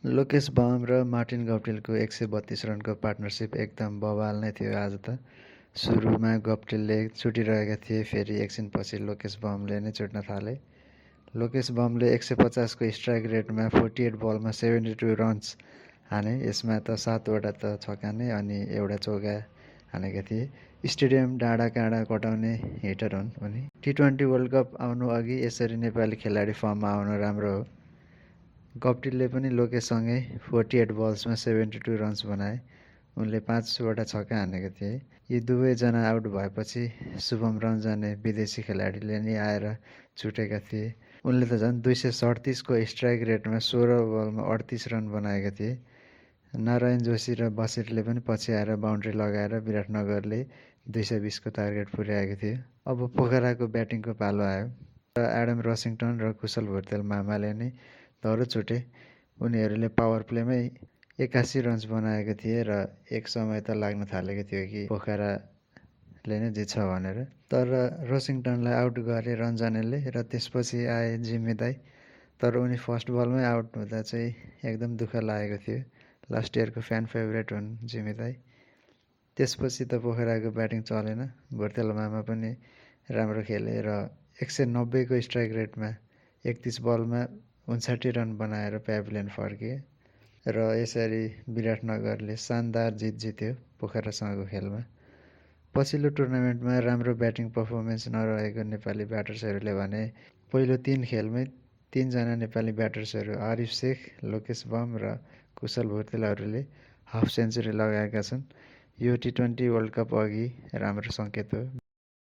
Lokesh bomb र Martin गप्टिलको 132 रनको partnership एकदम बवाल नै थियो आज त। सुरुमा गप्टिलले छुटिरहेका थिए, फेरि एकछिनपछि लोकेश बमले नै छुट्न थाले। लोकेश बमले 150 को स्ट्राइक रेटमा 48 बलमा 72 रन्स हाने। यसमा त 7वटा त छक्का नै अनि एउटा चौका हानेका थिए। स्टेडियम डाँडा काँडा कटाउने हिटर हुन् उनी। T20 वर्ल्ड कप आउनु अघि यसरी नेपाली खेलाडी फर्ममा आउनु राम्रो हो। गप्टिलले पनि लोकेशसँगै 48 बल्समा 72 रन्स बनाए। उनले 5वटा छक्का हानेका थिए। यी दुवैजना आउट भएपछि शुभम रञ्जने विदेशी खेलाडीले नि आएर छुटेका थिए। उनले त झन् 237 को स्ट्राइक रेटमा 16 बलमा 38 रन बनाएका थिए। नारायण जोशी र बसिरले पनि पछि आएर बाउन्ड्री लगाएर विराटनगरले 220 को टार्गेट पुर्याएको थियो। अब पोखराको ब्याटिङको पालो आयो। एडम रसिङटन र कुशल भुर्तेल मामाले नै दह्रो छुटे। उनीहरूले पावर प्लेमै 81 रन्स बनाएको थिए र एक समय त लाग्न थालेको थियो कि पोखराले नै जित्छ भनेर। तर रोसिङटनलाई आउट गरे रञ्जनेले र त्यसपछि आए जिम्मी दाई। तर उनी फर्स्ट बलमै आउट हुँदा चाहिँ एकदम दुःख लागेको थियो। लास्ट इयरको फ्यान फेभरेट हुन् जिम्मी दाई। त्यसपछि त पोखराको ब्याटिङ चलेन। भुर्तेल मामा पनि राम्रो खेले र 190 को स्ट्राइक रेटमा 31 बलमा 59 रन बनाएर प्याभिलियन फर्किए र यसरी विराटनगरले शानदार जित जित्यो पोखरासँगको खेलमा। पछिल्लो टुर्नामेन्टमा राम्रो ब्याटिङ पर्फर्मेन्स नरहेको नेपाली ब्याटर्सहरूले भने पहिलो 3 खेलमै 3 जना नेपाली ब्याटर्सहरू आरिफ शेख, लोकेश बम र कुशल भुर्तेलहरूले हाफ सेन्चुरी लगाएका छन्। यो T20 वर्ल्ड कप अघि राम्रो सङ्केत हो।